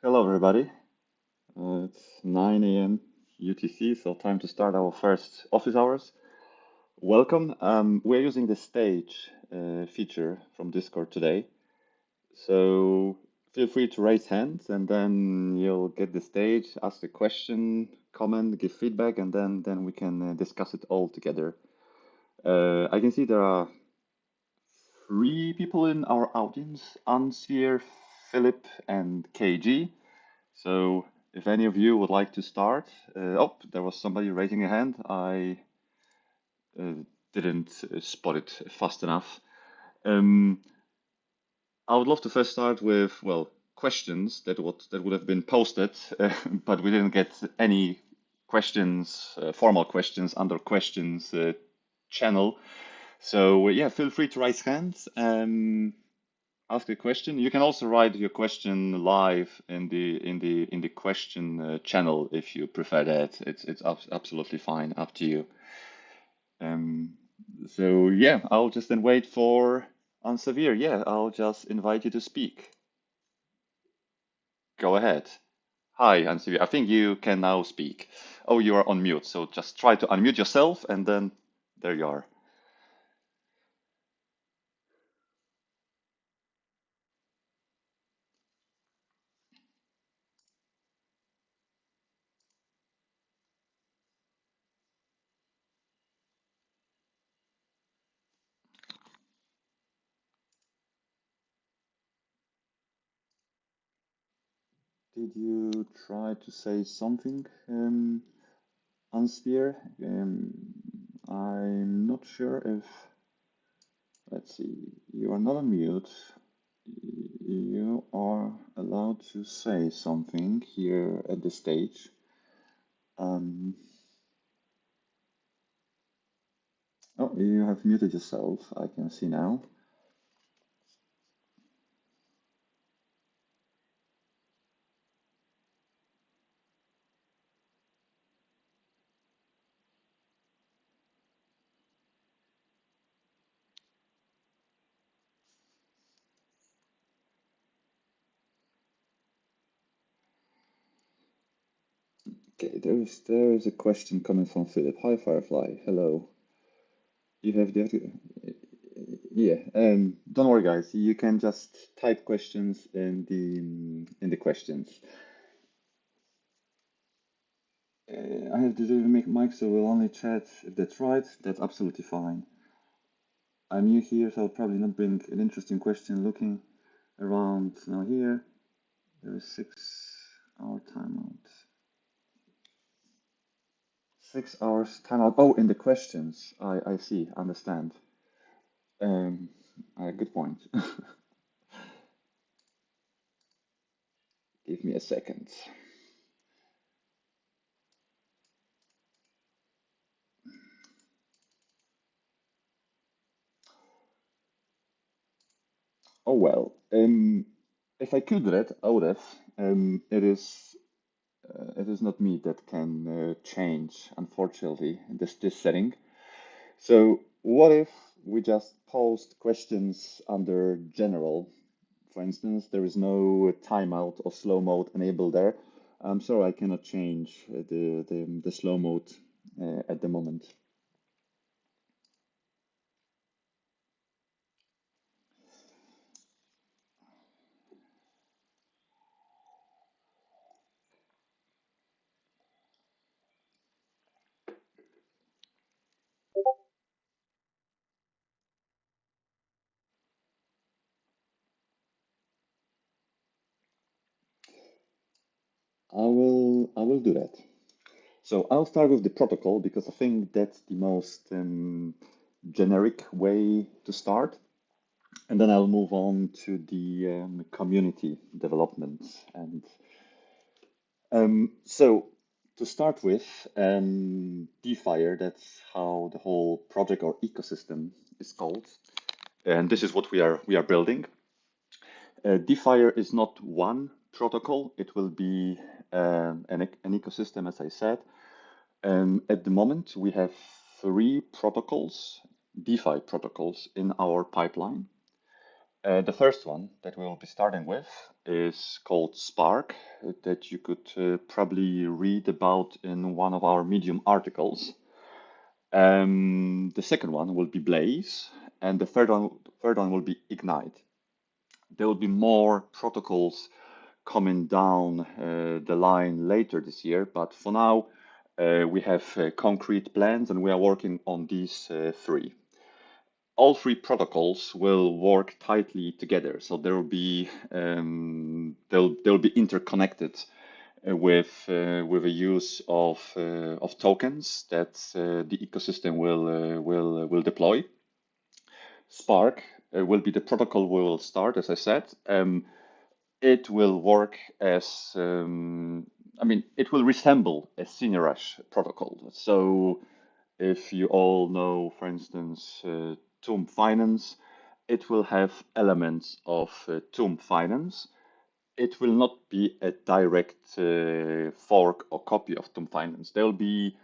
Hello, everybody. It's 9 a.m. UTC, so time to start our first office hours. Welcome. We're using the stage feature from Discord today, so feel free to raise hands, and then you'll get the stage, ask a question, comment, give feedback, and then we can discuss it all together. I can see there are three people in our audience: Ansir, Philip, and KG. So, if any of you would like to start, oh, there was somebody raising a hand. I uh, didn't spot it fast enough. Um, I would love to first start with, well, questions that would have been posted, but we didn't get any questions, formal questions under questions channel. So yeah, feel free to raise hands. Ask a question. You can also write your question live in the question channel if you prefer that. It's absolutely fine, up to you. Um, so yeah, I'll just then wait for Ansavir. Yeah, I'll just invite you to speak. Go ahead. Hi, Ansavir. I think you can now speak. Oh, you are on mute, so just try to unmute yourself, and then there you are. Did you try to say something, Ansavir? I'm not sure if, let's see, you are not on mute. You are allowed to say something here at the stage. Um, oh, you have muted yourself, I can see now. Okay, there is a question coming from Philip. Hi, Firefly. Hello. You have yeah. Don't worry, guys. You can just type questions in the questions. I have the mic, so we'll only chat if that's right. That's absolutely fine. I'm new here, so I'll probably not bring an interesting question. Looking around now here, there is 6 hour timeout. 6 hours timeout. Oh, in the questions. I see, understand. Um, good point. Give me a second. Oh well. If I could do that, I would have. It is not me that can change, unfortunately, this setting. So what if we just post questions under general? For instance, there is no timeout or slow mode enabled there. I'm sorry, I cannot change the slow mode at the moment. I will do that. So I'll start with the protocol because I think that's the most generic way to start, and then I'll move on to the community development. And so to start with, DeFIRE, that's how the whole project or ecosystem is called, and this is what we are building. DeFIRE is not one protocol; it will be an ecosystem, as I said. At the moment, we have three protocols, DeFi protocols, in our pipeline. The first one that we will be starting with is called Spark, that you could probably read about in one of our Medium articles. The second one will be Blaze, and the third one will be Ignite. There will be more protocols coming down the line later this year, but for now, we have concrete plans and we are working on these three. All three protocols will work tightly together, so there will be they'll be interconnected with a use of tokens that the ecosystem will deploy. Spark will be the protocol we will start, as I said. It will work as, it will resemble a senior rush protocol. So if you all know, for instance, Tomb Finance, it will have elements of Tomb Finance. It will not be a direct fork or copy of Tomb Finance. There will be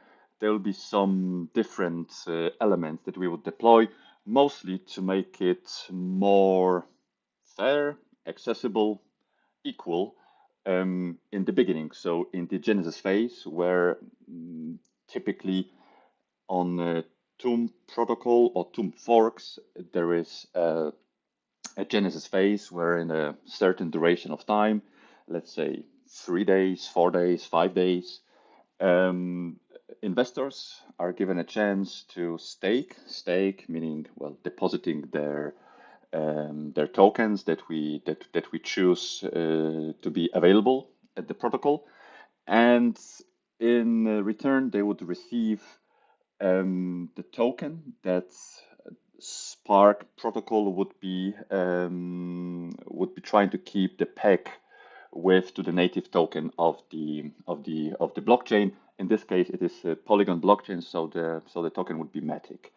some different elements that we would deploy, mostly to make it more fair, accessible, equal in the beginning. So in the Genesis phase, where typically on Tomb protocol or Tomb forks, there is a Genesis phase where in a certain duration of time, let's say 3 days, 4 days, 5 days, um, investors are given a chance to stake meaning, well, depositing their tokens that we choose to be available at the protocol, and in return they would receive the token that Spark protocol would be trying to keep the peg with to the native token of the blockchain. In this case, it is a Polygon blockchain, so the token would be Matic.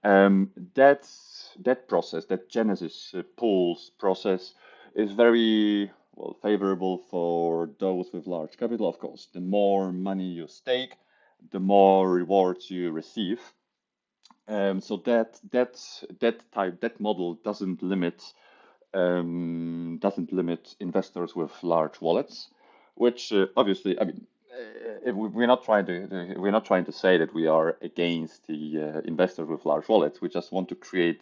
That process, that Genesis pools process, is very well favorable for those with large capital. Of course, the more money you stake, the more rewards you receive. So that model doesn't limit investors with large wallets, which obviously, we're not trying to say that we are against the investors with large wallets. We just want to create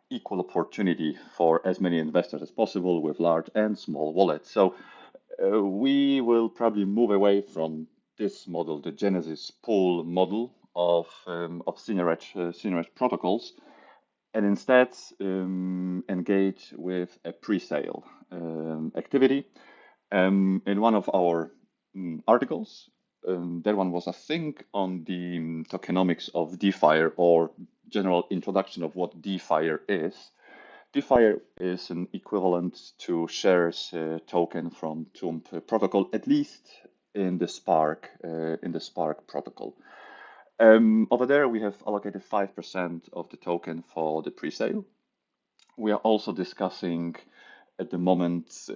equal opportunity for as many investors as possible with large and small wallets. So we will probably move away from this model, the Genesis pool model of senior protocols, and instead engage with a pre-sale activity. In one of our articles, that one was, I think, on the tokenomics of DeFIRE, or general introduction of what DeFIRE is. DeFIRE is an equivalent to shares token from Tomb protocol, at least in the Spark protocol. Over there, we have allocated 5% of the token for the pre-sale. We are also discussing at the moment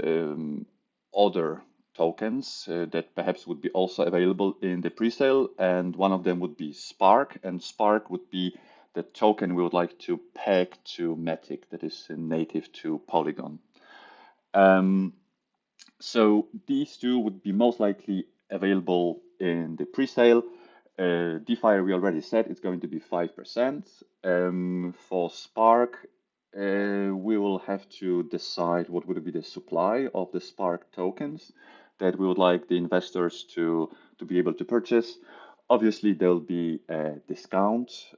other tokens that perhaps would be also available in the pre-sale, and one of them would be Spark, and Spark would be the token we would like to peg to Matic, that is native to Polygon. So these two would be most likely available in the pre-sale. DeFi, we already said it's going to be 5%. For Spark, we will have to decide what would be the supply of the Spark tokens that we would like the investors to be able to purchase. Obviously, there'll be a discount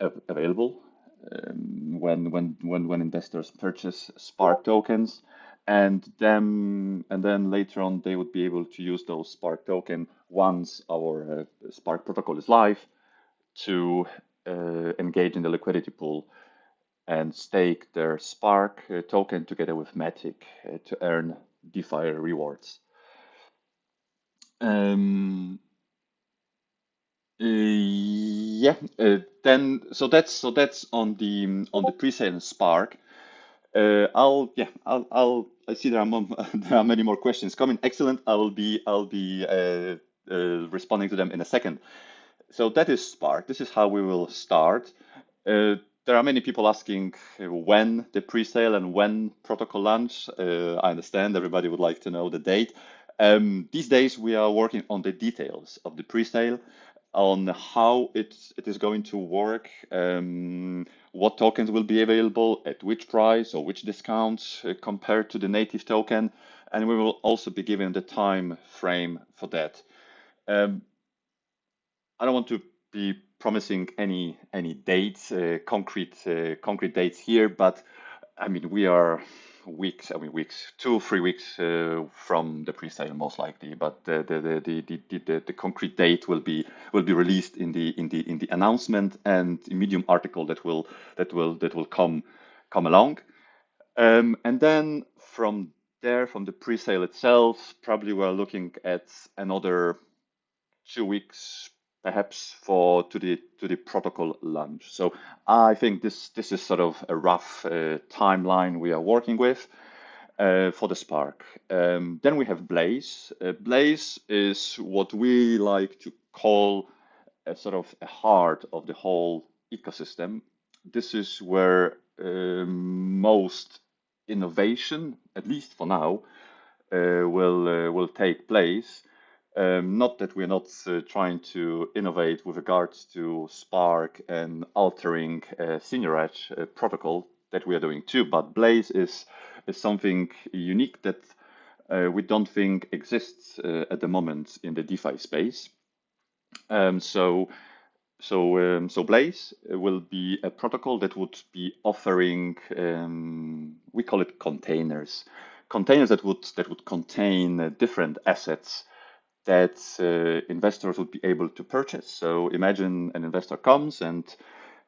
available when investors purchase Spark tokens, and then later on they would be able to use those Spark token once our Spark protocol is live to engage in the liquidity pool and stake their Spark token together with Matic to earn DeFi rewards. Yeah. That's on the pre-sale Spark. I see there are many more questions coming. Excellent. I'll be responding to them in a second. So that is Spark. This is how we will start. there are many people asking when the pre-sale and when protocol launch. I understand everybody would like to know the date. These days we are working on the details of the pre-sale, on how it is going to work, what tokens will be available at which price or which discounts compared to the native token, and we will also be given the time frame for that. Um, I don't want to be promising any dates, concrete dates here, but I mean we are weeks, I mean weeks, 2 3 weeks from the pre-sale most likely. But the concrete date will be released in the announcement and the Medium article that will come along. And then from there, from the pre-sale itself, probably we're looking at another 2 weeks perhaps for to the protocol launch. So I think this is sort of a rough timeline we are working with for the Spark. Then we have Blaze. Blaze is what we like to call a sort of a heart of the whole ecosystem. This is where most innovation, at least for now, will take place. Not that we're not trying to innovate with regards to Spark and altering Senior Edge protocol that we are doing too, but Blaze is something unique that we don't think exists at the moment in the DeFi space. So so Blaze will be a protocol that would be offering, we call it containers, containers that would contain different assets that investors would be able to purchase. So imagine an investor comes and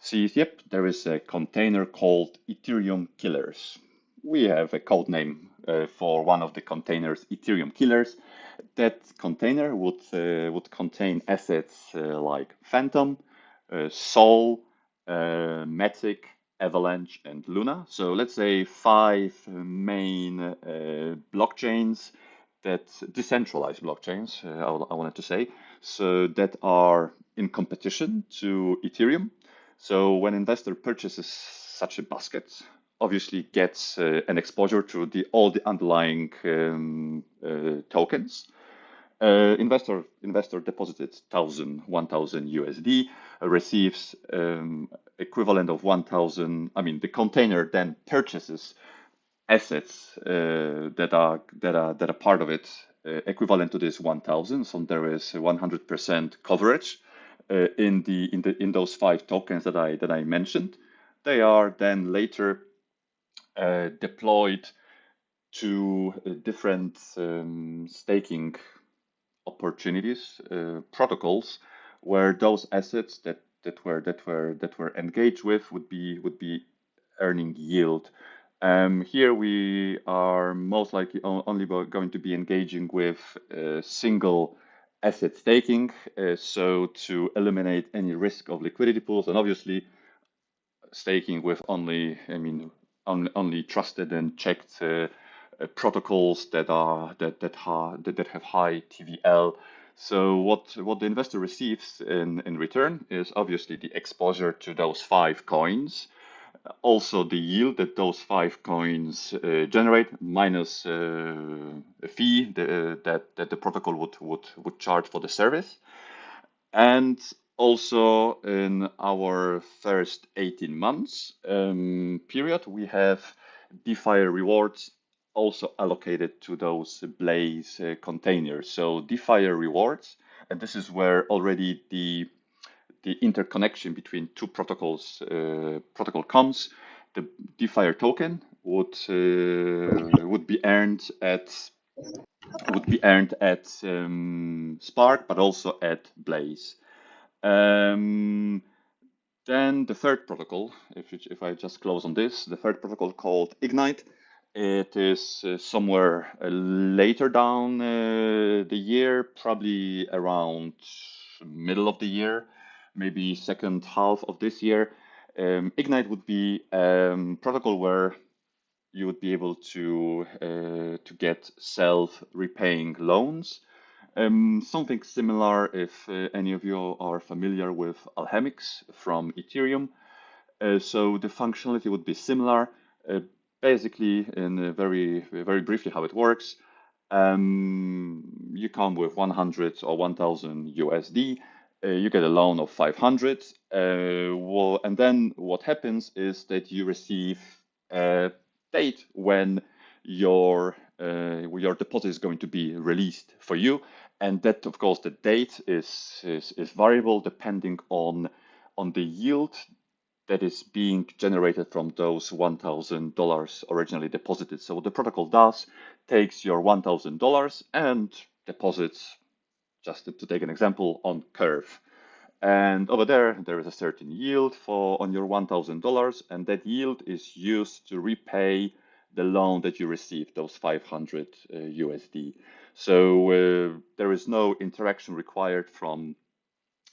sees, yep, there is a container called Ethereum Killers. We have a code name for one of the containers, Ethereum Killers. That container would contain assets like Phantom, Sol, Matic, Avalanche, and Luna. So let's say five main blockchains, that decentralized blockchains, I wanted to say, so that are in competition to Ethereum. So when investor purchases such a basket, obviously gets an exposure to all the underlying tokens. Investor deposited 1,000 USD, receives equivalent of 1,000. I mean, the container then purchases assets that are part of it, equivalent to this 1,000. So there is 100% coverage in those five tokens that I mentioned. They are then later deployed to different staking opportunities, protocols, where those assets that were engaged with would be earning yield. Here we are most likely only going to be engaging with single asset staking, so to eliminate any risk of liquidity pools, and obviously staking with only, I mean, only trusted and checked protocols that have high TVL. So what the investor receives in return is obviously the exposure to those five coins, also the yield that those five coins generate, minus a fee that the protocol would charge for the service. And also in our first 18 months period, we have DeFIRE rewards also allocated to those Blaze containers. So DeFIRE rewards, and this is where already the interconnection between two protocols protocol comes. The DeFIRE token would be earned at Spark, but also at Blaze. Then the third protocol, if I just close on this, the third protocol called Ignite. It is somewhere later down the year, probably around middle of the year, maybe second half of this year. Ignite would be protocol where you would be able to get self-repaying loans. Something similar, if any of you are familiar with Alchemix from Ethereum. So the functionality would be similar. Uh, Basically, in very briefly, how it works. You come with 100 or 1,000 USD. You get a loan of 500. Well, and then what happens is that you receive a date when your deposit is going to be released for you, and that, of course, the date is variable depending on the yield that is being generated from those $1,000 originally deposited. So what the protocol does takes your $1,000 and deposits, just to take an example, on Curve. And over there is a certain yield for on your $1,000, and that yield is used to repay the loan that you received, those 500 USD. So there is no interaction required from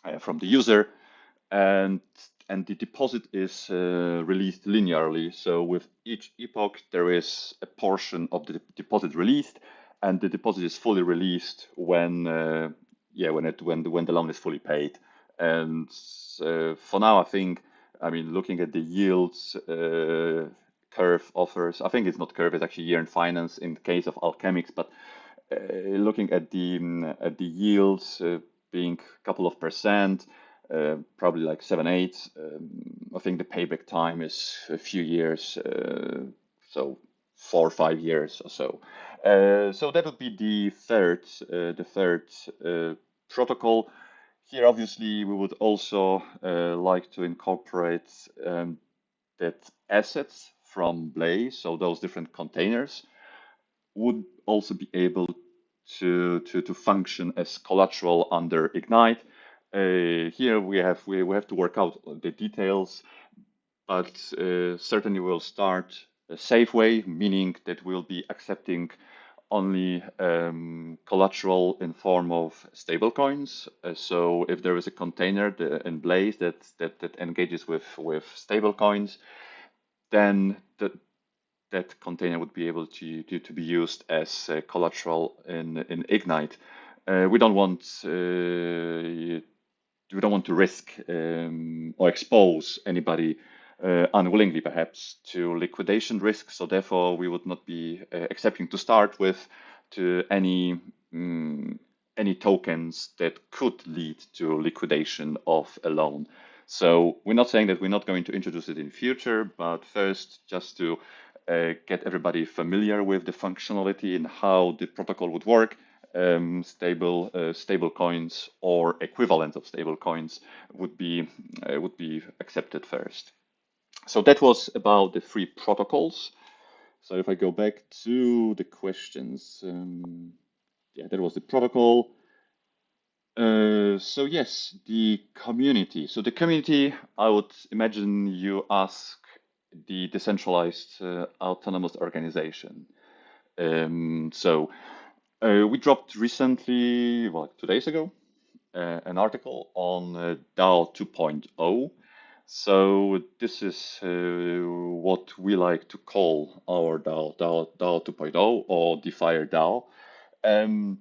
the user, and the deposit is released linearly. So with each epoch, there is a portion of the deposit released, and the deposit is fully released when the loan is fully paid. And for now, I mean, looking at the yields Curve offers, I think it's not Curve, it's actually Year in Finance in the case of Alchemics, but looking at the yields being a couple of percent, probably like 7, 8. I think the payback time is a few years, so 4 or 5 years or so. So that would be the third protocol. Here, obviously, we would also like to incorporate that assets from Blaze, so those different containers, would also be able to function as collateral under Ignite. Here we have to work out the details, but certainly we'll start a safe way, meaning that we'll be accepting only collateral in form of stablecoins. So if there is a container in Blaze that engages with stablecoins, then that container would be able to be used as collateral in Ignite. We don't want to risk or expose anybody unwillingly, perhaps, to liquidation risk. So therefore, we would not be accepting to start with to any tokens that could lead to liquidation of a loan. So we're not saying that we're not going to introduce it in future, but first, just to get everybody familiar with the functionality and how the protocol would work. Stable coins or equivalent of stable coins would be accepted first. So that was about the three protocols. So if I go back to the questions, that was the protocol. So yes, the community. So the community, I would imagine you ask the decentralized autonomous organization. So we dropped recently, 2 days ago, an article on DAO 2.0. So this is what we like to call our DAO 2.0 or DeFIRE DAO.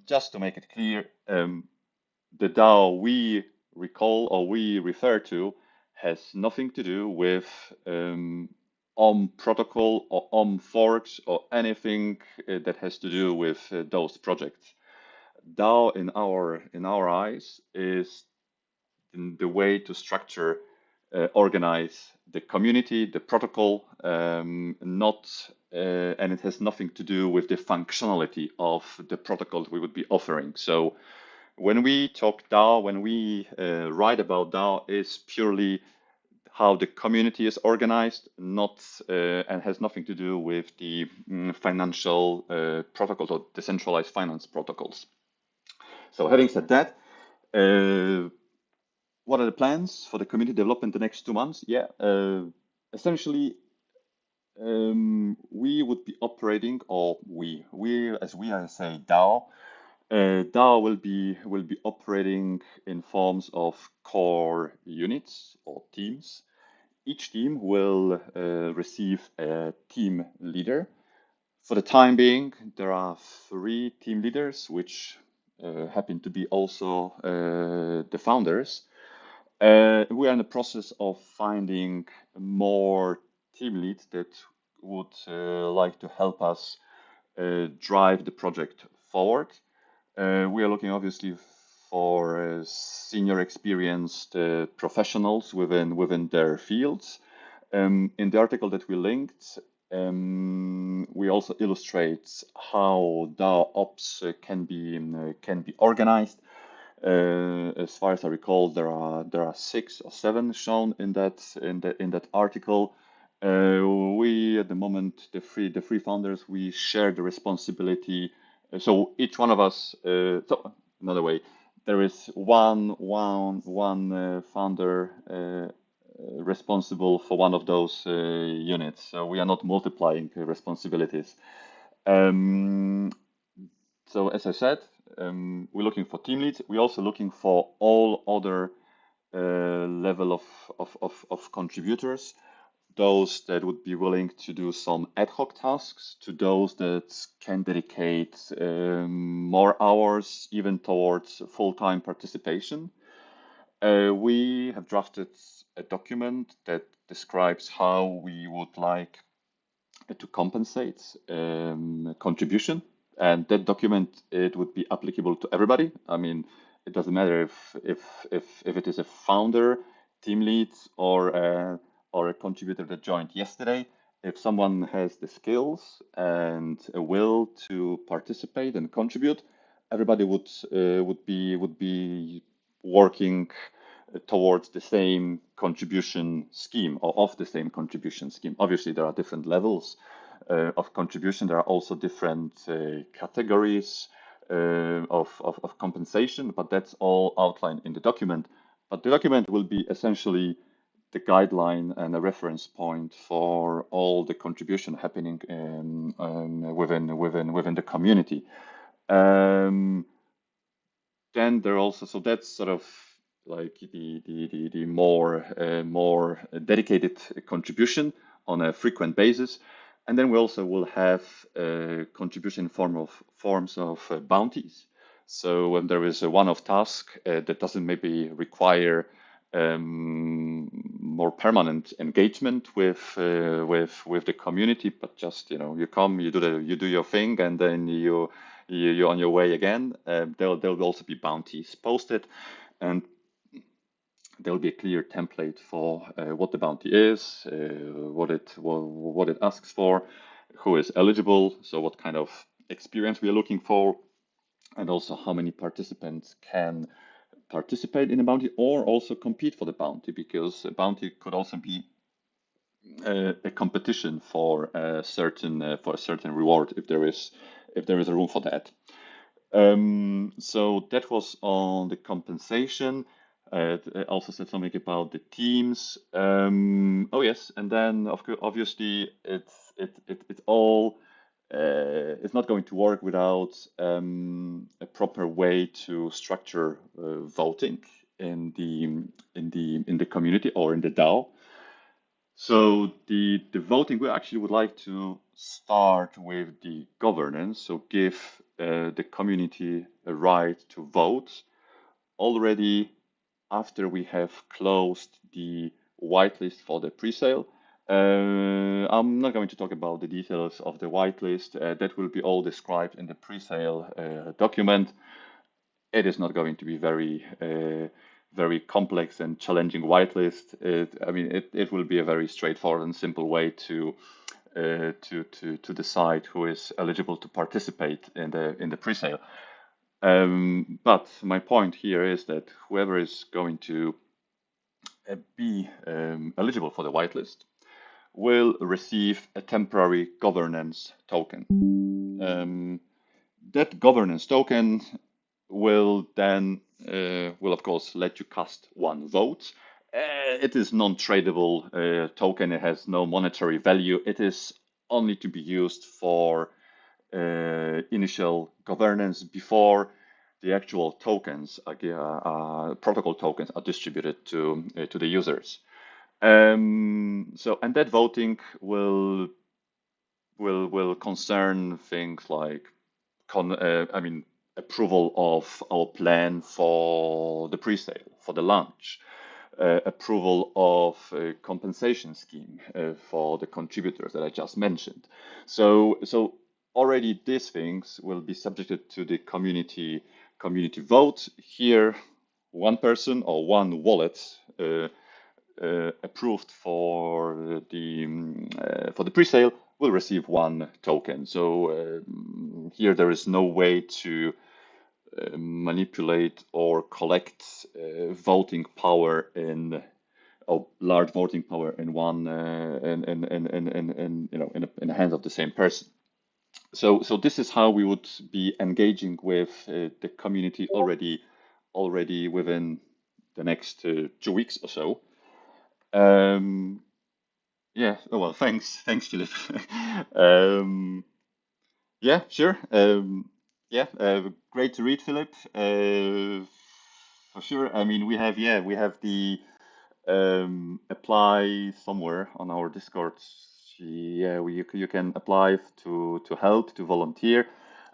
Just to make it clear, the DAO we recall or we refer to has nothing to do with protocol or forks or anything that has to do with those projects. DAO in our eyes is the way to structure, organize the community, the protocol, not and it has nothing to do with the functionality of the protocol we would be offering. So when we talk DAO, when we write about DAO, is purely how the community is organized, not and has nothing to do with the financial protocols or decentralized finance protocols. So having said that, what are the plans for the community development the next 2 months? Essentially, we would be operating, or as I say, DAO. DAO will be operating in forms of core units or teams. Each team will receive a team leader. For the time being, there are 3 team leaders, which happen to be also the founders. We are in the process of finding more team leads that would like to help us drive the project forward. We are looking obviously for senior experienced professionals within their fields. In the article that we linked, we also illustrate how DAO ops can be organized. As far as I recall, there are 6 or 7 shown in that article. We at the moment, the three founders, we share the responsibility. So each one of us. So another way, there is one founder responsible for one of those units. So we are not multiplying responsibilities. Um, so as I said, we're looking for team leads. We're also looking for all other level of contributors, those that would be willing to do some ad hoc tasks, to those that can dedicate more hours, even towards full-time participation. We have drafted a document that describes how we would like to compensate contribution, and that document, it would be applicable to everybody. I mean, it doesn't matter if it is a founder, team lead, or a contributor that joined yesterday. If someone has the skills and a will to participate and contribute, everybody would be working towards the same contribution scheme, or of the same contribution scheme. Obviously, there are different levels of contribution. There are also different categories of compensation, but that's all outlined in the document. But the document will be essentially the guideline and a reference point for all the contribution happening within the community. Um, then there also, so that's sort of like the more dedicated contribution on a frequent basis. And then we also will have contribution in forms of bounties. So when there is a one-off task that doesn't maybe require more permanent engagement with the community, but just, you come, you do your thing, and then you're on your way again. There'll also be bounties posted, and there will be a clear template for what the bounty is, what it asks for, who is eligible, so what kind of experience we are looking for, and also how many participants can participate in a bounty or also compete for the bounty, because a bounty could also be a competition for a certain reward if there is a room for that. So that was on the compensation. It also said something about the teams. Oh yes, and then obviously it's all it's not going to work without a proper way to structure voting in the community or in the DAO. So the voting, we actually would like to start with the governance, so give the community a right to vote already after we have closed the whitelist for the pre-sale. I'm not going to talk about the details of the whitelist. That will be all described in the pre-sale document. It is not going to be very complex and challenging whitelist. It will be a very straightforward and simple way to decide who is eligible to participate in the pre-sale. But my point here is that whoever is going to be eligible for the whitelist will receive a temporary governance token. That governance token will then will of course let you cast one vote. It is non-tradable token. It has no monetary value. It is only to be used for initial governance before the actual tokens, protocol tokens, are distributed to the users. And that voting will concern things like approval of our plan for the pre-sale, for the launch, approval of a compensation scheme for the contributors that I just mentioned. So already these things will be subjected to the community vote. Here, one person or one wallet approved for the pre-sale will receive one token. So here there is no way to manipulate or collect voting power in or large voting power in one in in the hands of the same person. So this is how we would be engaging with the community already within the next 2 weeks or so. Yeah. Oh, well, thanks, Philip. um, yeah, sure. Yeah, great to read, Philip. For sure. I mean, we have the apply somewhere on our Discord. Yeah, you can apply to help to volunteer.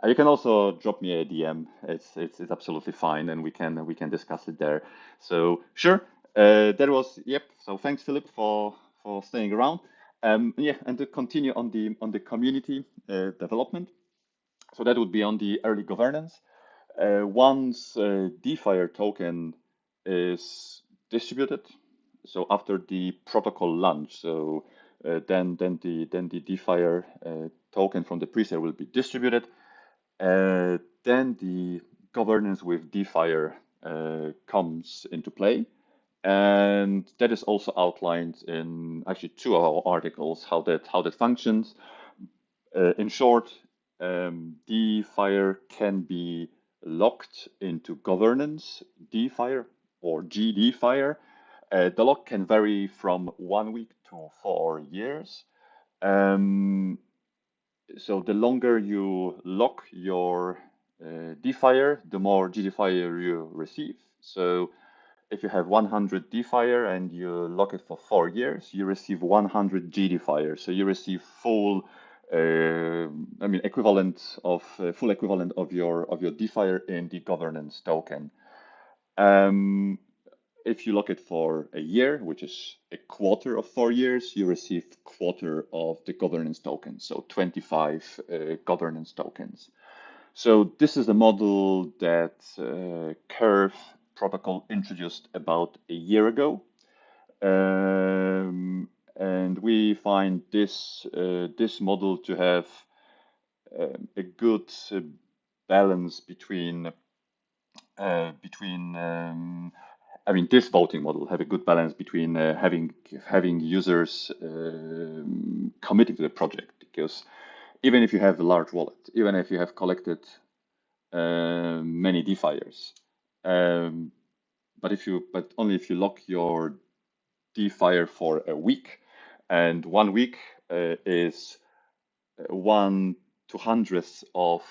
You can also drop me a DM. It's absolutely fine, and we can discuss it there. So sure. That was yep. So thanks, Philip, for staying around. Yeah, and to continue on the community development. So that would be on the early governance. Once DeFIRE token is distributed, so after the protocol launch, so then the DeFIRE token from the presale will be distributed. Then the governance with DeFIRE comes into play. And that is also outlined in actually two of our articles, how that functions. In short, DeFIRE can be locked into governance DeFIRE or GDFIRE. The lock can vary from 1 week to 4 years. Um, so the longer you lock your DeFIRE, the more GDFIRE you receive. So if you have 100 DeFIRE and you lock it for 4 years, you receive 100 GDFIRE. So you receive full equivalent of your DeFIRE in the governance token. If you lock it for a year, which is a quarter of 4 years, you receive quarter of the governance token, so 25 governance tokens. So this is a model that Curve protocol introduced about a year ago. And we find this model to have a good balance between this voting model have a good balance between having users committing to the project, because even if you have a large wallet, even if you have collected many DeFiers, but only if you lock your DeFire for a week, and 1 week is 1/200th of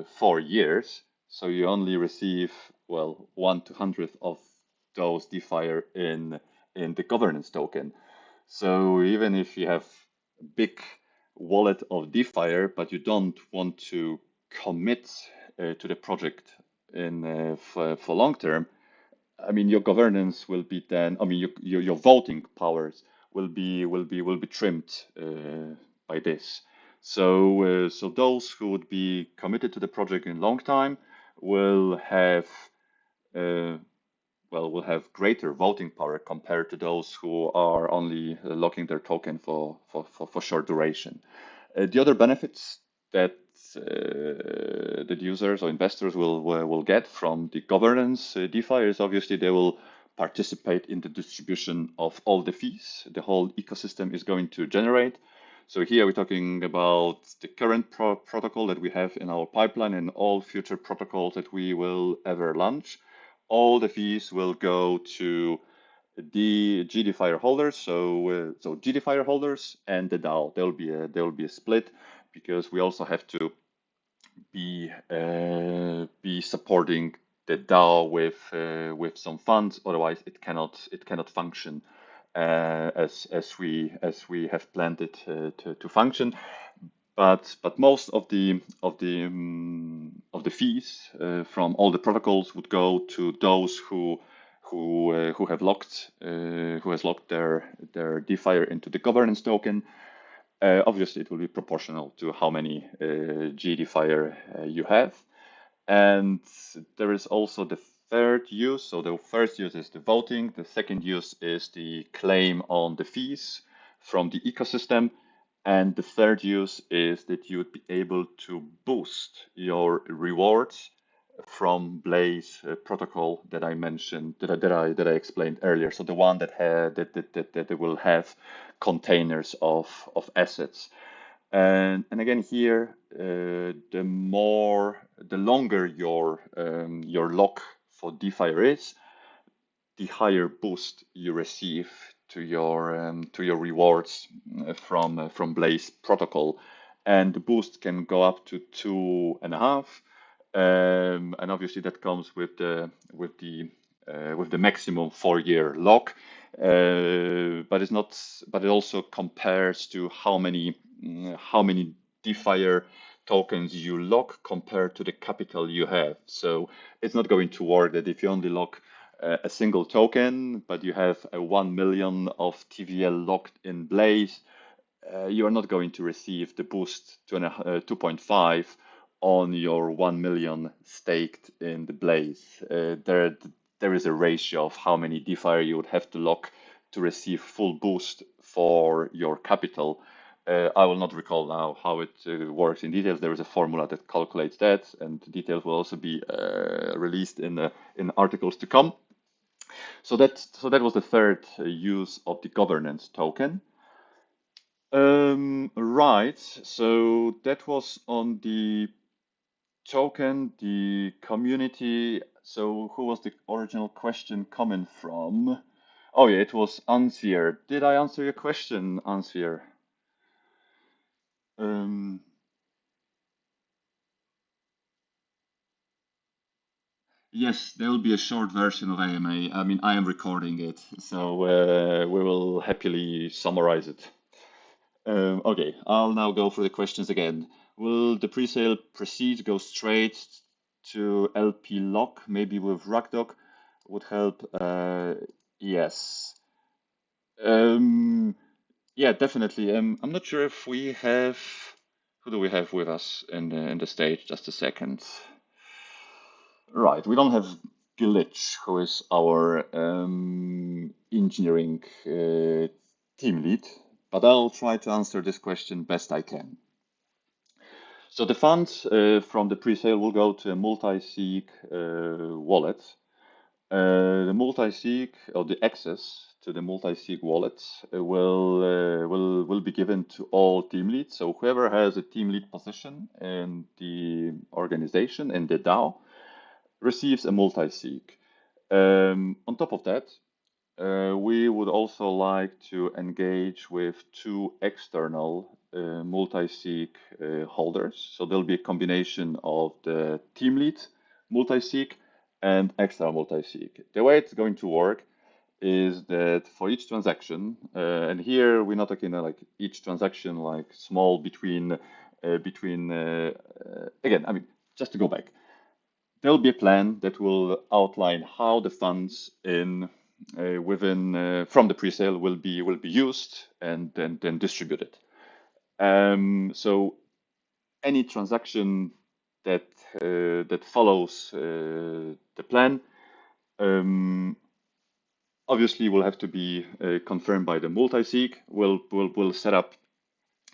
4 years, so you only receive 1/200th of those DeFire in the governance token. So even if you have a big wallet of DeFire, but you don't want to commit to the project for long term, your governance will be then. Your voting powers will be trimmed by this. So those who would be committed to the project in long time will have greater voting power compared to those who are only locking their token for short duration. The other benefits that users or investors will get from the governance DeFi is obviously they will participate in the distribution of all the fees the whole ecosystem is going to generate. So here we're talking about the current protocol that we have in our pipeline and all future protocols that we will ever launch. All the fees will go to the GDFIRE holders, so GDFIRE holders and the DAO. There will be a split because we also have to be supporting the DAO with some funds. Otherwise, it cannot function as we have planned it to function. But most of the fees from all the protocols would go to those who who have locked who has locked their DeFIRE into the governance token. Obviously, it will be proportional to how many GDFIRE you have. And there is also the third use. So the first use is the voting. The second use is the claim on the fees from the ecosystem. And the third use is that you would be able to boost your rewards from Blaze protocol that I mentioned, that I explained earlier. So the one that that will have containers of assets. And again here, the longer your lock for DeFi is, the higher boost you receive to your rewards from Blaze protocol, and the boost can go up to 2.5, and obviously that comes with the maximum 4-year lock, but it's not. But it also compares to how many DeFi tokens you lock compared to the capital you have. So it's not going to work that if you only lock a single token, but you have a 1 million of TVL locked in Blaze, you are not going to receive the boost to 2.5 on your 1 million staked in the Blaze. There is a ratio of how many DeFi you would have to lock to receive full boost for your capital. I will not recall now how it works in details. There is a formula that calculates that, and details will also be released in articles to come. So that was the third use of the governance token. Right. So that was on the token, the community. So who was the original question coming from? Oh yeah, it was Ansvier. Did I answer your question, Ansvier? Um, yes, there will be a short version of AMA. I mean, I am recording it, so we will happily summarize it. Okay, I'll now go through the questions again. Will the presale proceed go straight to LP lock, maybe with Rakdog? Would help. Yes. Um, yeah, definitely. I'm not sure if we have. Who do we have with us in the stage? Just a second. Right, we don't have Glitch, who is our engineering team lead, but I'll try to answer this question best I can. So the funds from the pre-sale will go to a multi-sig wallet. The multi-sig, or the access to the multi-sig wallet, will be given to all team leads. So whoever has a team lead position in the organization, in the DAO, receives a multi-sig. On top of that, we would also like to engage with 2 external multi-sig holders. So there'll be a combination of the team lead multi-sig and extra multi-sig. The way it's going to work is that for each transaction, and here we're not talking like each transaction like small again, I mean, just to go back, there'll be a plan that will outline how the funds in within from the presale will be used and then distributed. So any transaction that that follows the plan obviously will have to be confirmed by the multi-sig. We'll set up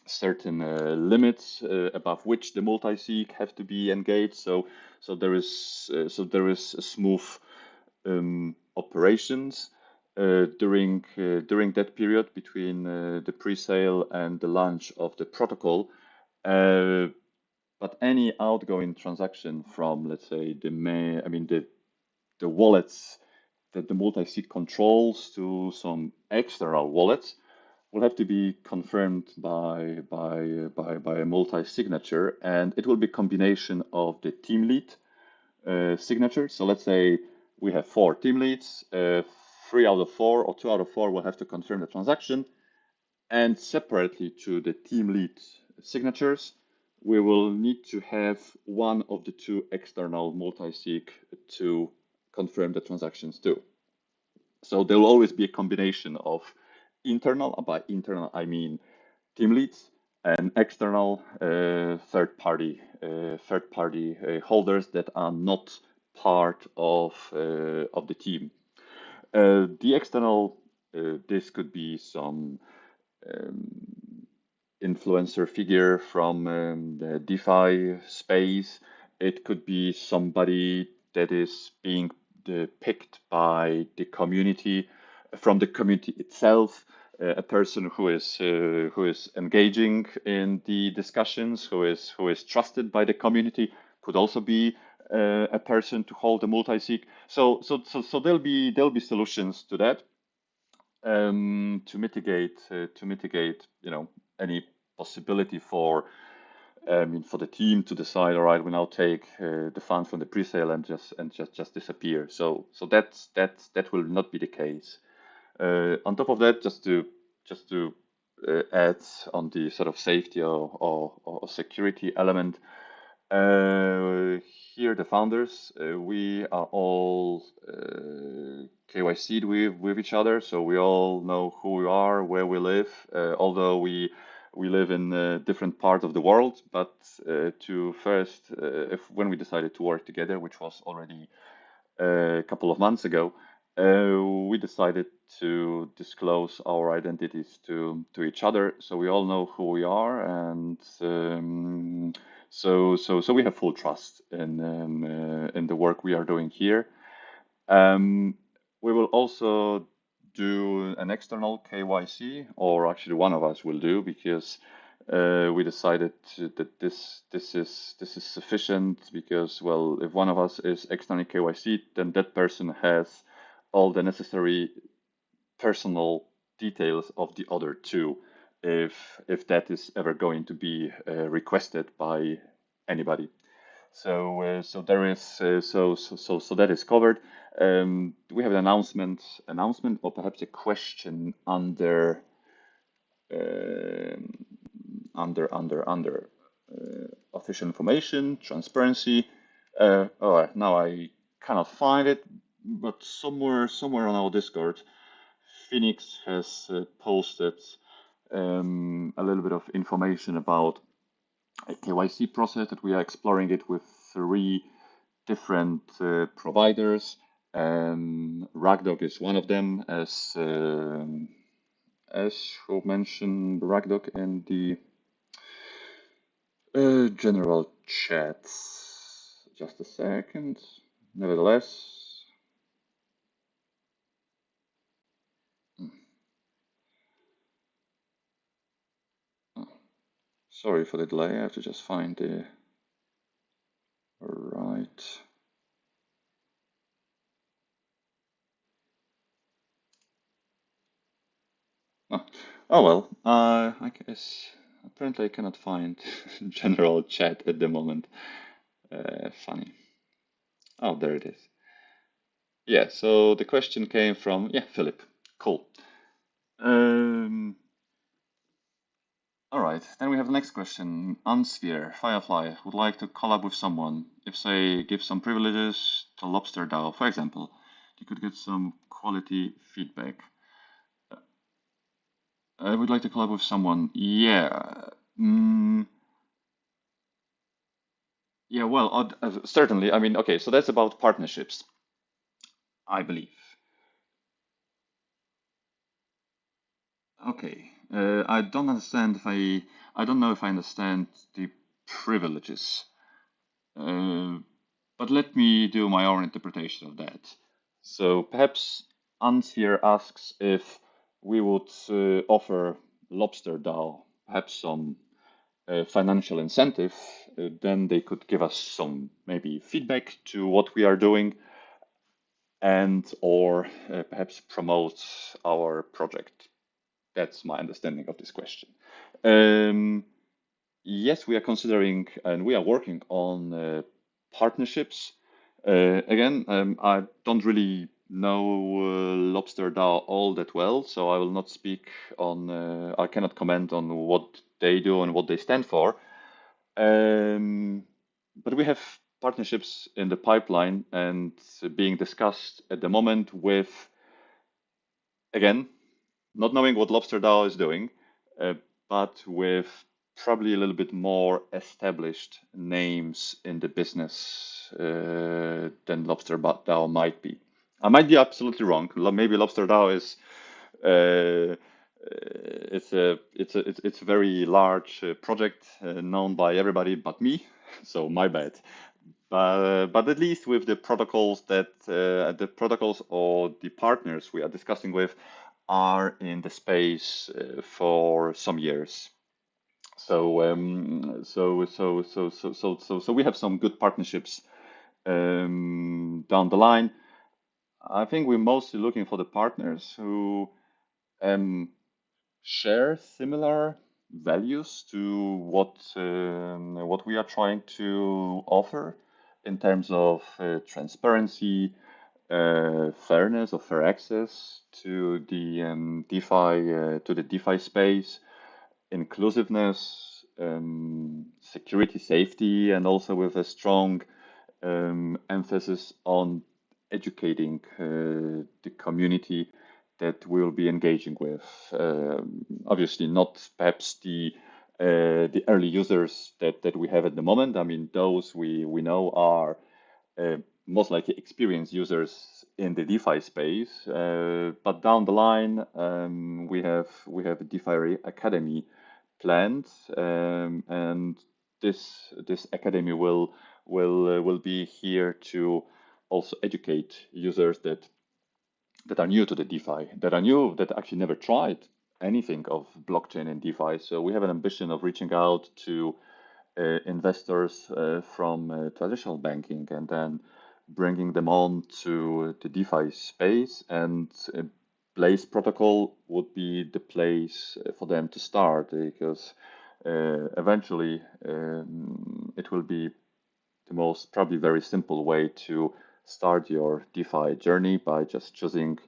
certain limits above which the multi-sig have to be engaged. So there is a smooth operations during that period between the pre-sale and the launch of the protocol. But any outgoing transaction from, let's say, the wallets that the multi-sig controls to some external wallets will have to be confirmed by a multi-signature, and it will be a combination of the team lead signature. So let's say we have 4 team leads, 3 out of 4 or 2 out of 4 will have to confirm the transaction, and separately to the team lead signatures, we will need to have one of the 2 external multi-sig to confirm the transactions too. So there will always be a combination of internal, by internal I mean team leads, and external third party holders that are not part of the team. The external, this could be some influencer figure from the DeFi space. It could be somebody that is being picked by the community, from the community itself, a person who is engaging in the discussions, who is trusted by the community. Could also be a person to hold a multi-sig. So there'll be solutions to that, to mitigate, you know, any possibility for for the team to decide, all right, we now take the funds from the pre-sale and just disappear. So that will not be the case. On top of that, just to add on the sort of safety or security element, here the founders, we are all KYC'd with each other, so we all know who we are, where we live, although we live in different parts of the world. But to first, if when we decided to work together, which was already a couple of months ago, we decided to disclose our identities to each other, so we all know who we are, and so we have full trust in the work we are doing here. We will also do an external KYC, or actually one of us will do, because we decided that this is sufficient, because, well, if one of us is externally KYC, then that person has all the necessary personal details of the other two, if that is ever going to be requested by anybody. So there is so that is covered. We have an announcement, or perhaps a question under um under official information, transparency. All right, now I cannot find it, but somewhere on our Discord, Phoenix has posted a little bit of information about a KYC process that we are exploring it with three different providers. Ragdog is one of them, as who mentioned Ragdog in the general chat. Just a second. Nevertheless, oh, sorry for the delay. I have to just find the right. Oh, oh well. I guess apparently I cannot find general chat at the moment. Funny. Oh, there it is. Yeah. So the question came from, yeah, Philip. Cool. Um, All right, then we have the next question. Unsphere, Firefly would like to collab with someone. If, say, give some privileges to Lobster DAO, for example, you could get some quality feedback. I would like to collab with someone. Yeah. Yeah, well, certainly. I mean, okay, so that's about partnerships, I believe. Okay. I don't understand if I don't know if I understand the privileges. Uh, But let me do my own interpretation of that. So perhaps Ans here asks if we would offer Lobster DAO perhaps some financial incentive, then they could give us some maybe feedback to what we are doing, and or perhaps promote our project. That's my understanding of this question. Um, Yes, we are considering and we are working on partnerships. Again, I don't really know Lobster DAO all that well, so I will not speak on, I cannot comment on what they do and what they stand for. But we have partnerships in the pipeline and being discussed at the moment with again, not knowing what Lobster DAO is doing, uh, but with probably a little bit more established names in the business than Lobster DAO might be. I might be absolutely wrong. Maybe Lobster DAO is uh, it's a very large project known by everybody but me, so my bad. But at least with the protocols or the partners we are discussing with are in the space for some years. So we have some good partnerships down the line. I think we're mostly looking for the partners who um, share similar values to what we are trying to offer in terms of transparency, fairness or fair access to the DeFi space, inclusiveness, security, safety, and also with a strong emphasis on educating the community that we'll be engaging with. Obviously, not perhaps the early users that we have at the moment. I mean, those we know are uh, most likely experienced users in the DeFi space. But down the line, we have a DeFi Academy planned, and this academy will be here to also educate users that are new to the DeFi, that actually never tried anything of blockchain and DeFi. So we have an ambition of reaching out to investors from traditional banking and then bringing them on to the DeFi space. And Blaze protocol would be the place for them to start because eventually it will be the most probably very simple way to start your DeFi journey by just choosing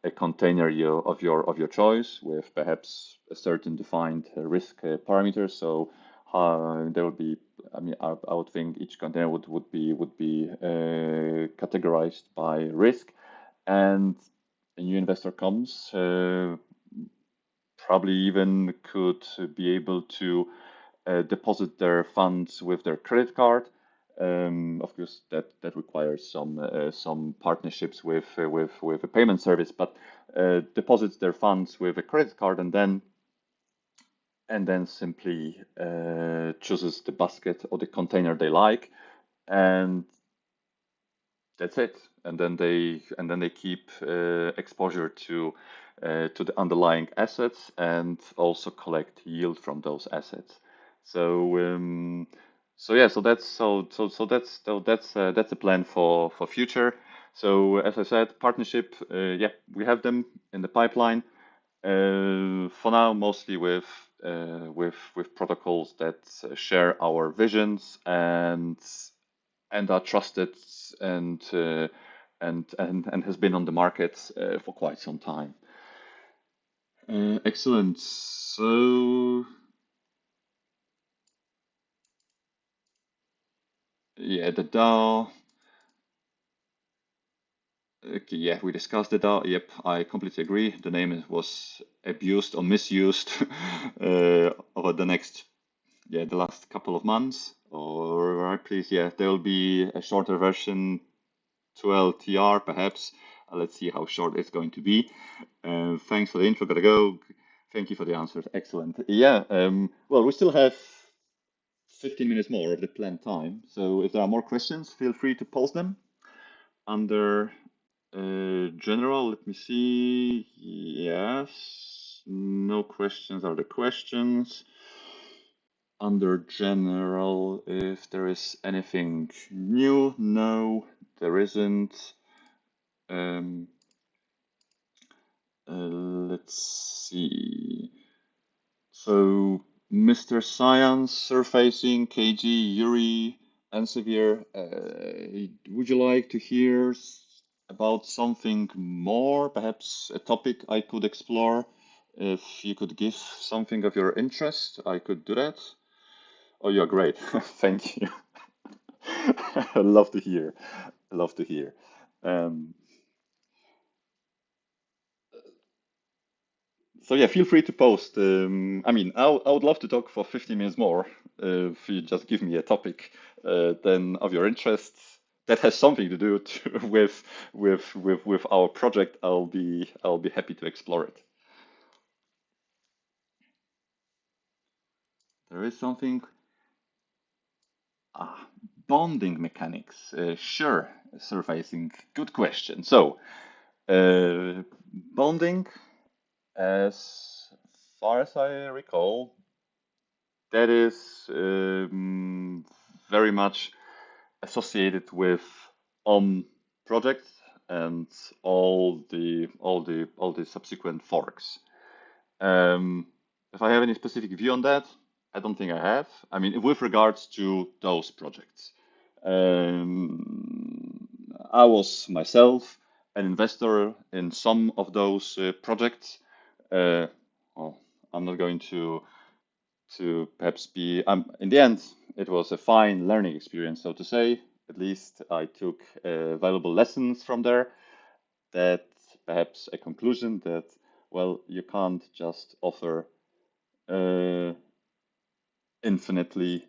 a container of your choice with perhaps a certain defined risk parameter. So there would be, I mean, I would think each container would be categorized by risk, and a new investor comes, probably even could be able to deposit their funds with their credit card. Of course, that requires some partnerships with a payment service, but deposits their funds with a credit card and then simply chooses the basket or the container they like, and that's it. And then they keep exposure to the underlying assets and also collect yield from those assets. So yeah, that's a plan for future. So as I said, partnership, yeah, we have them in the pipeline. For now, mostly with protocols that share our visions and are trusted and uh, and has been on the market for quite some time. Excellent. So yeah, the DAO. Okay, yeah, we discussed the DAO. Yep, I completely agree. The name was abused or misused over the last couple of months. Or right, please, yeah, there will be a shorter version 12 TR perhaps. Let's see how short it's going to be. Thanks for the intro. Gotta go. Thank you for the answers. Excellent. Yeah. Well, we still have 15 minutes more of the planned time. So if there are more questions, feel free to post them under general. Let me see. Yes. No questions are the questions. Under general, if there is anything new, no, there isn't. Um, let's see. So, Mr. Science, Surfacing, KG, Yuri, and Severe, would you like to hear about something more? Perhaps a topic I could explore? If you could give something of your interest, I could do that. Oh, you're great. Thank you. I love to hear. I love to hear. Um, So yeah, feel free to post. I mean, I would love to talk for 15 minutes more if you just give me a topic then of your interests that has something to do with with our project. I'll be happy to explore it. There is something. Ah, bonding mechanics. Sure, surfacing. Good question. So, bonding, as far as I recall, that is very much associated with projects and all the subsequent forks. Um, if I have any specific view on that, I don't think I have. I mean, with regards to those projects, um, I was myself an investor in some of those projects. Uh, well, I'm not going to perhaps be. In the end, it was a fine learning experience, so to say. At least I took valuable lessons from there. That perhaps a conclusion that well, you can't just offer uh, infinitely,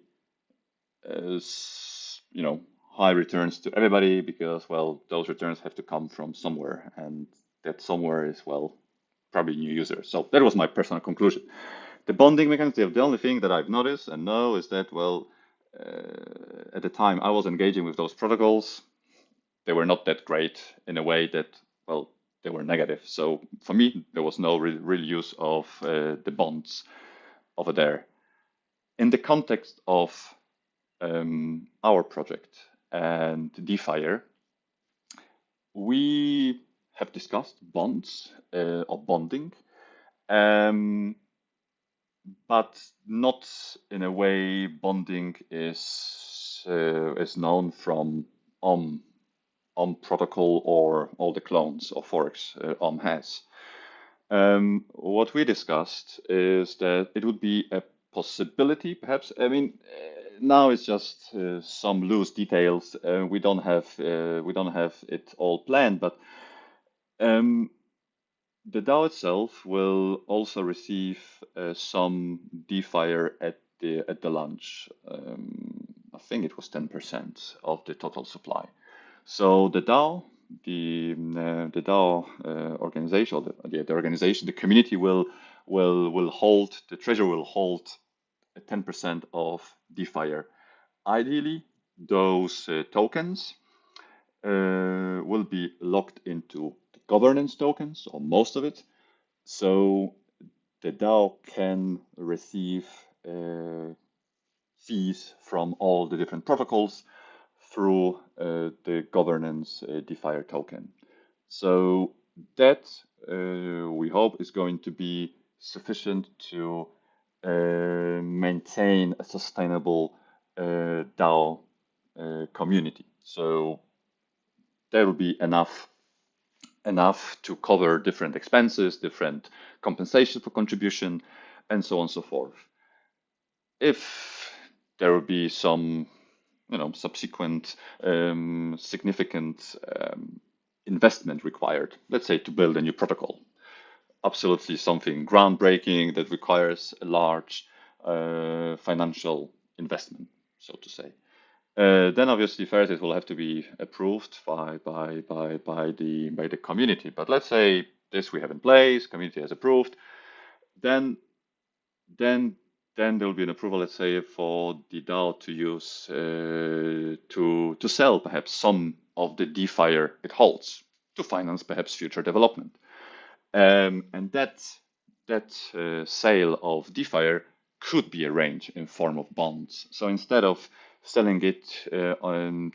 you know, high returns to everybody because well, those returns have to come from somewhere, and that somewhere is well, probably new users. So that was my personal conclusion. The bonding mechanism, the only thing that I've noticed and know is that, well, at the time I was engaging with those protocols, they were not that great in a way that, well, they were negative. So for me, there was no real use of the bonds over there. In the context of our project and DeFIRE, we have discussed bonds or bonding. Um, but not in a way bonding is known from OM protocol or all the clones or forks has. What we discussed is that it would be a possibility, perhaps. I mean, now it's just some loose details. We don't have it all planned, but um, the DAO itself will also receive some DeFire at the launch. I think it was 10% of the total supply. So the DAO, the DAO organization, or the organization, the community will hold, the treasury will hold 10% of DeFire. Ideally, those tokens will be locked into the governance tokens, or most of it, so the DAO can receive fees from all the different protocols through the governance DeFi token. So that we hope is going to be sufficient to maintain a sustainable DAO community. So there will be enough to cover different expenses, different compensation for contribution, and so on and so forth. If there will be some, subsequent significant investment required, let's say to build a new protocol, absolutely something groundbreaking that requires a large financial investment, so to say. Then obviously Ferris will have to be approved by the community. But let's say this we have in place, community has approved, then then then there will be an approval, let's say, for the DAO to use to sell perhaps some of the DeFi it holds to finance perhaps future development. And that sale of DeFi could be arranged in form of bonds. So instead of selling it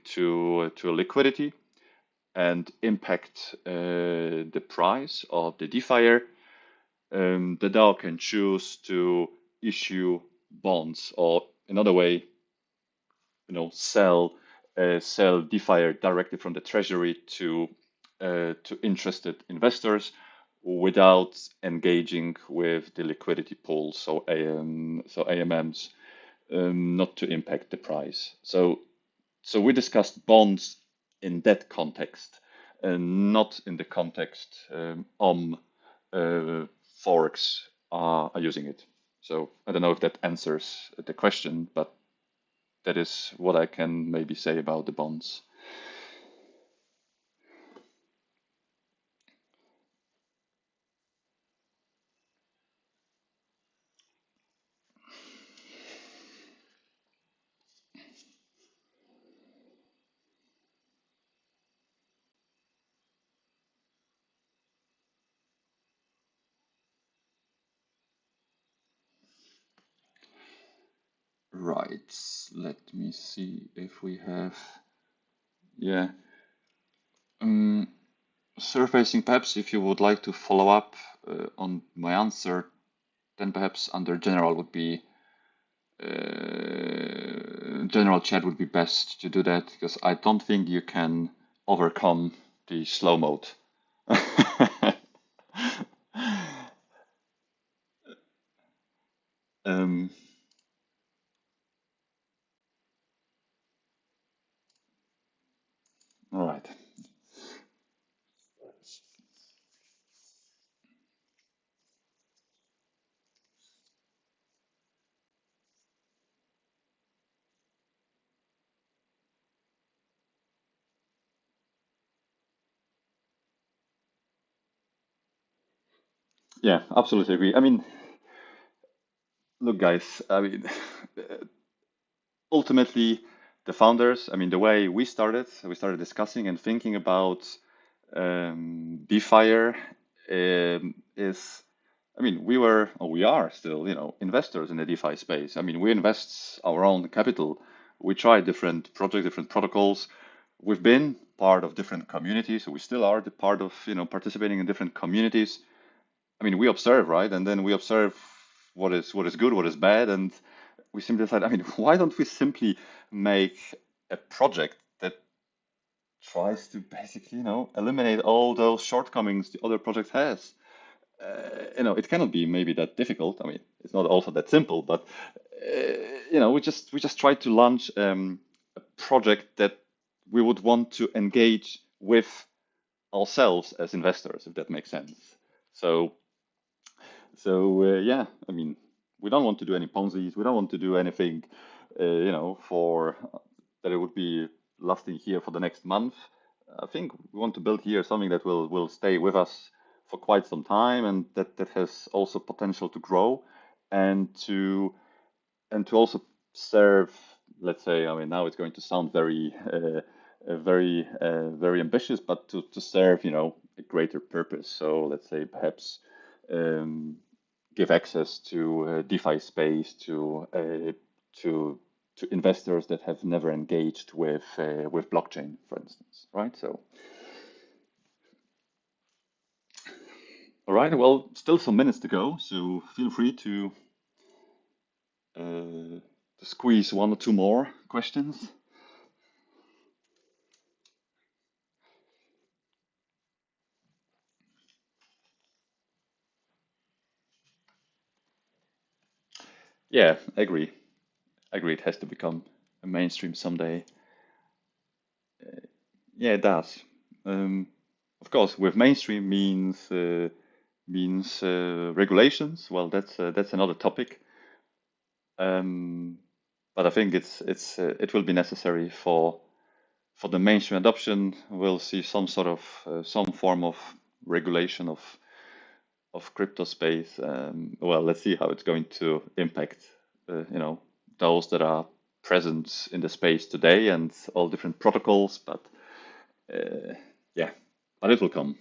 to liquidity and impact the price of the DeFi, the DAO can choose to issue bonds, or another way, sell DeFi directly from the treasury to interested investors without engaging with the liquidity pools, so AMMs, not to impact the price. So we discussed bonds in that context, and not in the context uh, forks are using it. So I don't know if that answers the question, but that is what I can maybe say about the bonds. Right. Let me see if we have. Yeah. Um, Surfacing, perhaps if you would like to follow up on my answer, then perhaps under general would be general chat would be best to do that because I don't think you can overcome the slow mode. um, all right. Yeah, absolutely agree. I mean, look, guys. I mean, ultimately, the founders. I mean, the way we started discussing and thinking about DeFIRE is, I mean, we were, or we are still, investors in the DeFi space. I mean, we invest our own capital. We try different projects, different protocols. We've been part of different communities, so we still are the part of, participating in different communities. I mean, we observe, right? And then we observe what is good, what is bad, and we simply decide, I mean, why don't we simply make a project that tries to basically, eliminate all those shortcomings the other project has. It cannot be maybe that difficult. I mean, it's not also that simple, but we just try to launch a project that we would want to engage with ourselves as investors, if that makes sense. So yeah, I mean, we don't want to do any Ponzi's. We don't want to do anything, for that it would be lasting here for the next month. I think we want to build here something that will stay with us for quite some time, and that has also potential to grow, and to also serve. Let's say, I mean, now it's going to sound very ambitious, but to serve, a greater purpose. So let's say perhaps. Um, Give access to DeFi space to to investors that have never engaged with blockchain, for instance, right? So, all right, well, still some minutes to go, so feel free to squeeze one or two more questions. Yeah, I agree. I agree. It has to become a mainstream someday. Yeah, it does. Um, of course, with mainstream means regulations. Well, that's another topic. Um, but I think it will be necessary for the mainstream adoption. We'll see some sort of some form of regulation of crypto space. Well, let's see how it's going to impact those that are present in the space today and all different protocols. But yeah, but it will come.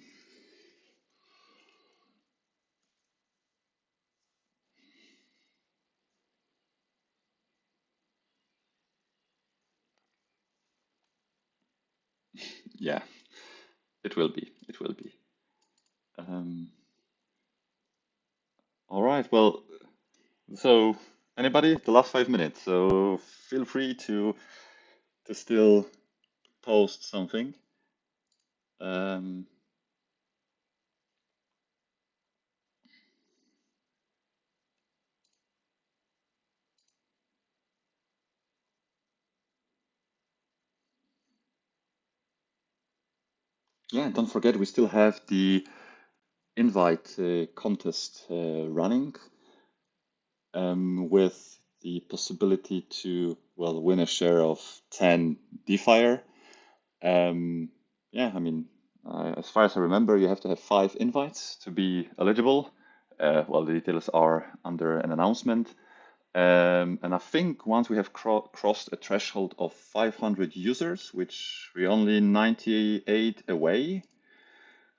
Yeah, it will be. It will be. Um, all right. Well, so anybody, the last 5 minutes. So feel free to still post something. Um, yeah, don't forget we still have invite contest running with the possibility to, well, win a share of 10 DeFIRE. Yeah, I mean, as far as I remember, you have to have 5 invites to be eligible. Well, the details are under an announcement. And I think once we have crossed a threshold of 500 users, which we're only 98 away.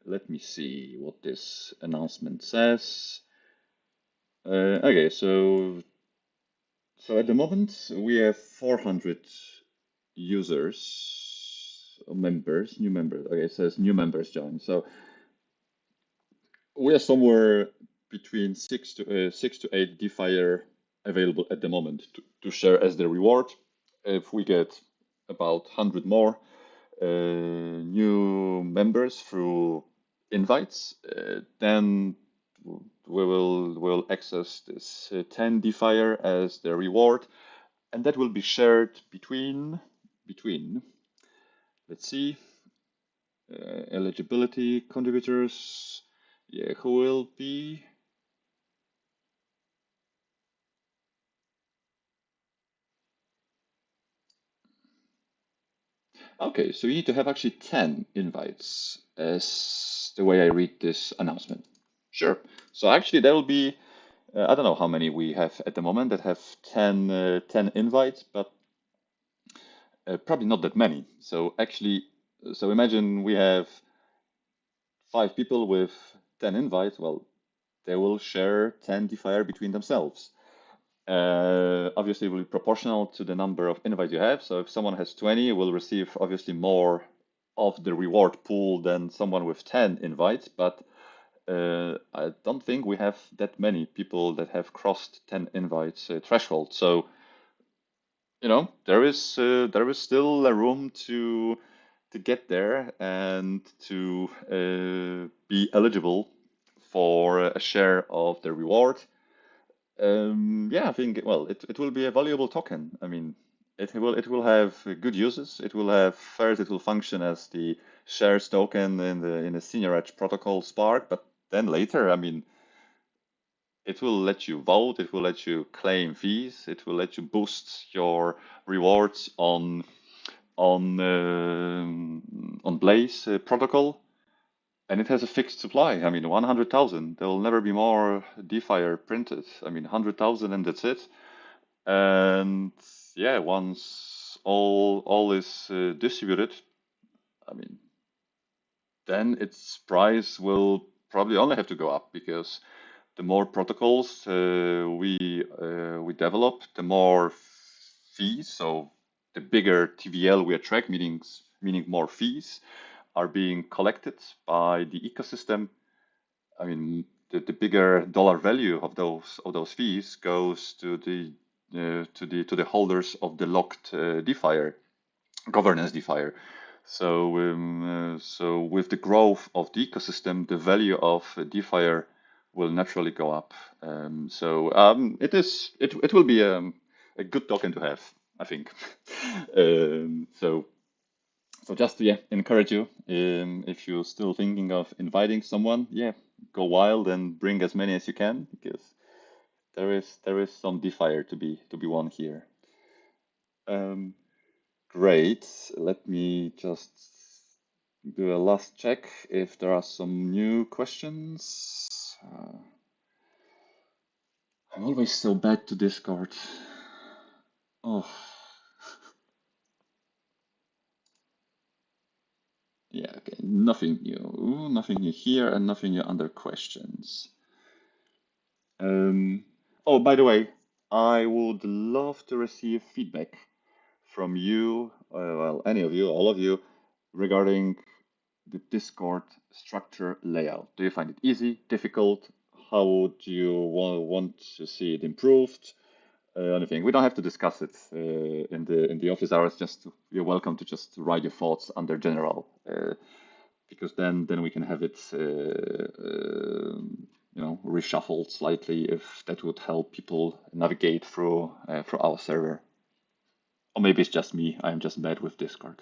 Let me see what this announcement says. Okay, so at the moment we have 400 users, members, new members. Okay, it says new members join. So we are somewhere between 6 to 8 DeFire available at the moment to share as the reward. If we get about 100 more new members through invites, then we'll access this 10 DeFire as the reward, and that will be shared between. Let's see, eligibility contributors. Yeah, who will be? Okay, so you need to have actually 10 invites, as the way I read this announcement. Sure. So actually, there will be, I don't know how many we have at the moment that have 10 invites, but probably not that many. So actually, so imagine we have 5 people with 10 invites. Well, they will share 10 DeFire between themselves. Obviously, it will be proportional to the number of invites you have. So if someone has 20, will receive obviously more of the reward pool than someone with 10 invites. But I don't think we have that many people that have crossed 10 invites threshold. So there is still a room to get there and to be eligible for a share of the reward. Yeah, I think, well, it will be a valuable token. I mean, it will have good uses. It will have first, it will function as the shares token in the senior edge protocol Spark, but then later, I mean, it will let you vote. It will let you claim fees. It will let you boost your rewards on Blaze protocol, and it has a fixed supply. I mean, 100,000. There will never be more DeFi printed. I mean, 100,000 and that's it. And yeah, once all is distributed, I mean, then its price will probably only have to go up because the more protocols we develop, the more fees. So the bigger TVL we attract, meaning more fees are being collected by the ecosystem. I mean, the bigger dollar value of those fees goes to the holders of the locked DeFi governance DeFi. So with the growth of the ecosystem, the value of DeFi will naturally go up. It will be a good token to have, I think. So just to, yeah, encourage you, if you're still thinking of inviting someone, yeah, go wild and bring as many as you can because there is some DeFi to be won here. Um, Great. Let me just do a last check if there are some new questions. I'm always so bad to Discord. Oh, yeah, okay. Nothing new. Nothing new here and nothing new under questions. Um, oh, by the way, I would love to receive feedback from you, well, any of you, all of you, regarding the Discord structure layout. Do you find it easy, difficult? How would you want to see it improved? Anything. We don't have to discuss it in the office hours. You're welcome to just write your thoughts under general, because then we can have it reshuffled slightly if that would help people navigate through our server. Or maybe it's just me. I'm just bad with Discord.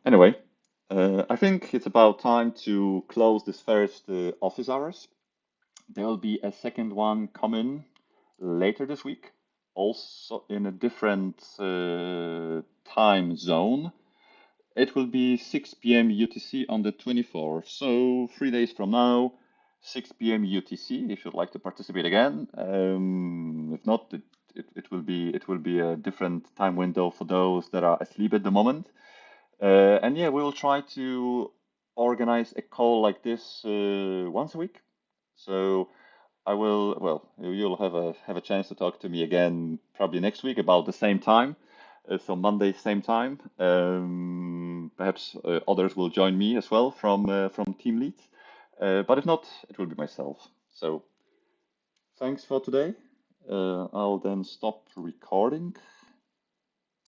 Anyway, I think it's about time to close this first office hours. There will be a second one coming later this week, also in a different time zone. It will be 6 p.m. UTC on the 24th, so 3 days from now, 6 p.m. UTC. If you'd like to participate again, if not, it will be a different time window for those that are asleep at the moment. And yeah, we will try to organize a call like this once a week. So I will, well, you'll have a chance to talk to me again probably next week about the same time. So Monday, same time. Perhaps others will join me as well from team leads. But if not, it will be myself. So thanks for today. I'll then stop recording.